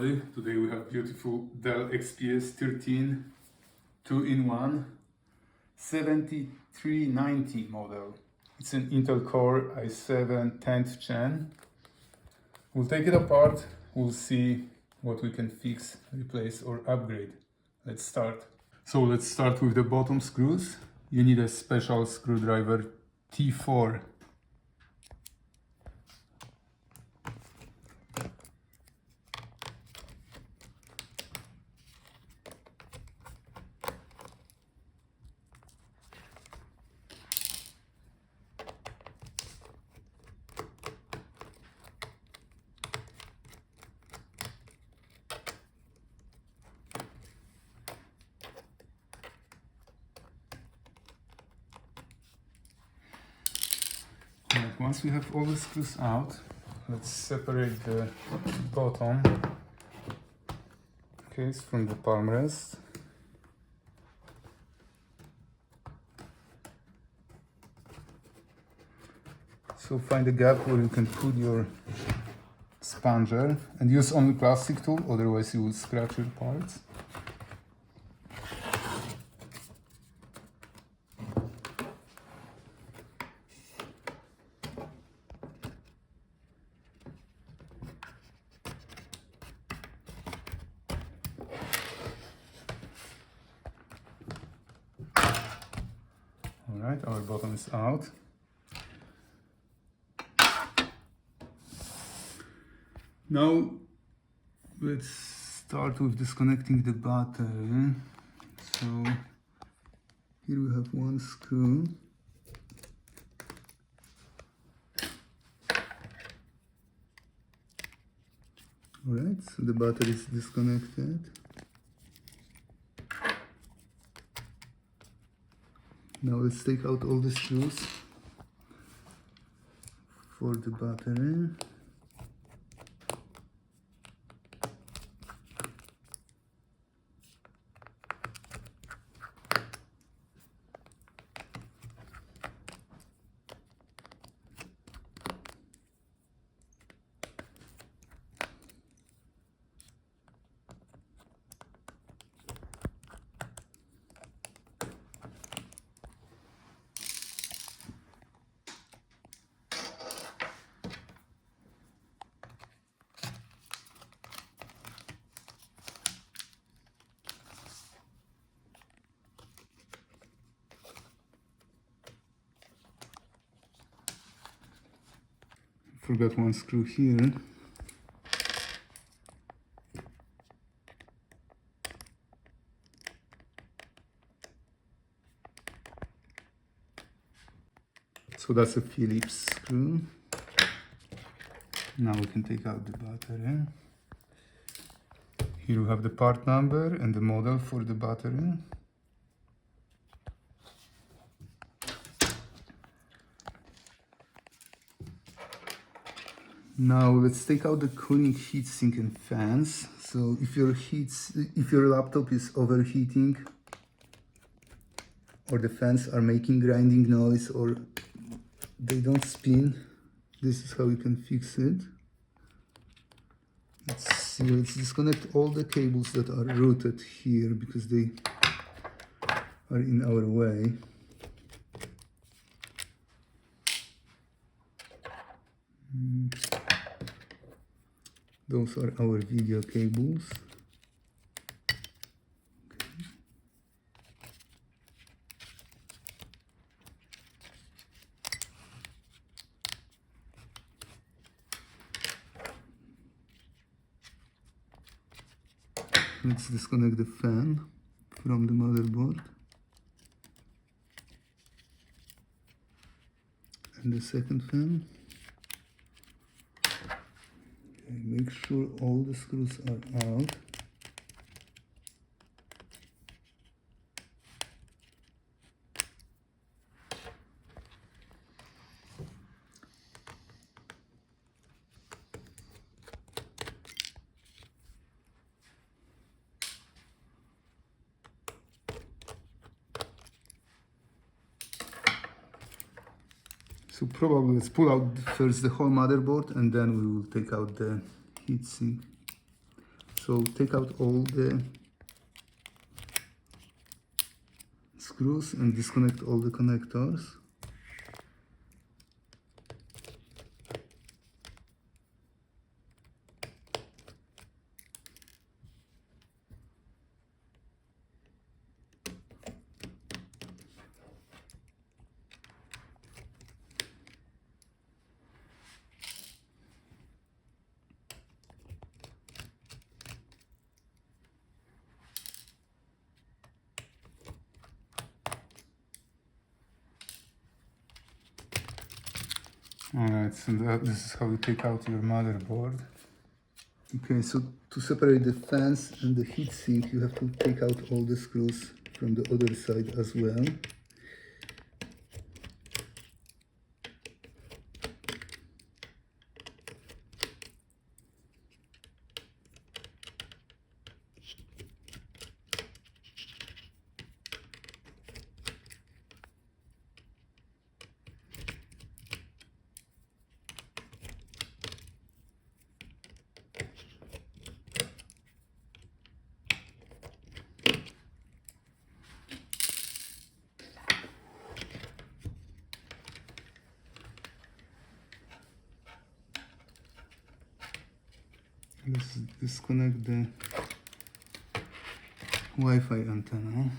everybody. Today we have beautiful Dell XPS 13 2-in-1 7390 model. It's an Intel Core i7 10th gen. We'll take it apart, we'll see what we can fix, replace or upgrade. Let's start. So let's start with the bottom screws. You need a special screwdriver T4. Once we have all the screws out, let's separate the bottom case from the Palmrest. So find a gap where you can put your sponger and use only plastic tool, otherwise you will scratch your parts. Alright, our bottom is out. Now let's start with disconnecting the battery. So here we have one screw. Alright, so the battery is disconnected. Now let's take out all the screws for the battery. Forgot one screw here. So that's a Phillips screw. Now we can take out the battery. Here we have the part number and the model for the battery. Now let's take out the cooling heatsink and fans. So if your laptop is overheating, or the fans are making grinding noise, or they don't spin, this is how you can fix it. Let's see, let's disconnect all the cables that are routed here because they are in our way. Those are our video cables. Okay. Let's disconnect the fan from the motherboard. And the second fan. Make sure all the screws are out. So probably let's pull out first the whole motherboard and then we will take out the heatsink. So So take out all the screws and disconnect all the connectors. Alright, so this is how you take out your motherboard. Okay, so to separate the fans and the heatsink, you have to take out all the screws from the other side as well. Let's disconnect the Wi-Fi antenna.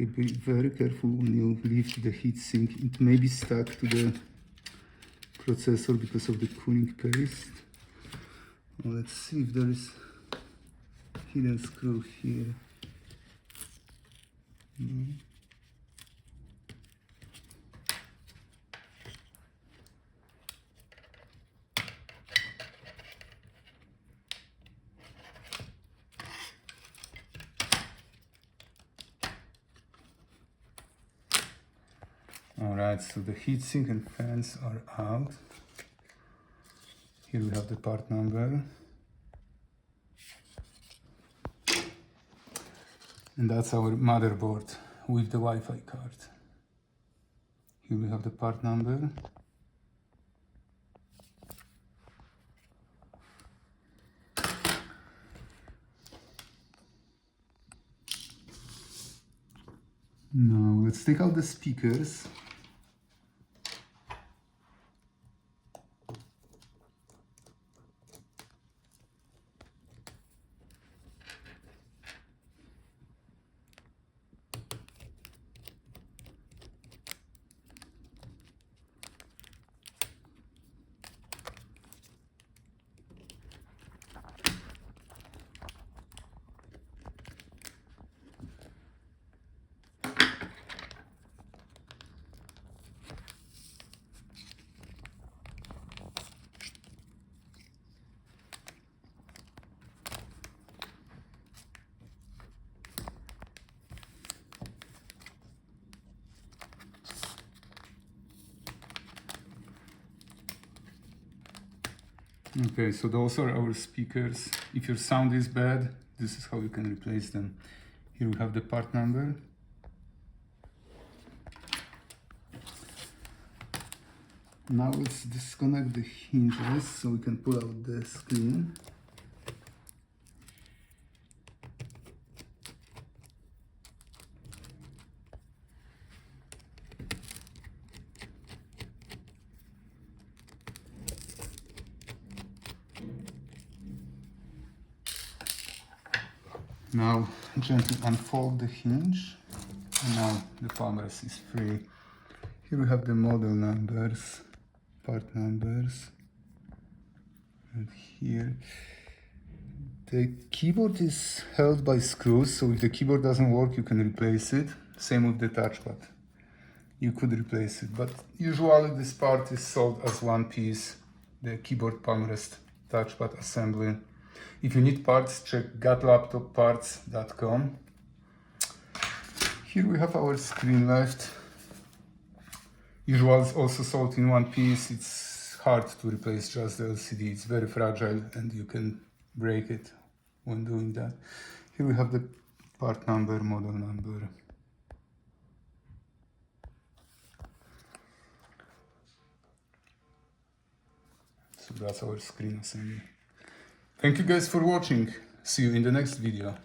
Okay, be very careful when you lift the heatsink. It may be stuck to the processor because of the cooling paste. Well, let's see if there is a hidden screw here. No. Alright, so the heatsink and fans are out. Here we have the part number. And that's our motherboard with the Wi-Fi card. Here we have the part number. Now let's take out the speakers. Okay, so those are our speakers. If your sound is bad, this is how you can replace them. Here we have the part number. Now let's disconnect the hinges so we can pull out the screen. Now gently unfold the hinge, and now the Palmrest is free. Here we have the model numbers, part numbers, and here the keyboard is held by screws, so if the keyboard doesn't work you can replace it. Same with the touchpad, you could replace it, but usually this part is sold as one piece, the keyboard Palmrest touchpad assembly. If you need parts, check gotlaptopparts.com. Here we have our screen left. Usually it's also sold in one piece. It's hard to replace just the LCD. It's very fragile and you can break it when doing that. Here we have the part number, model number. So that's our screen assembly. Thank you guys for watching. See you in the next video.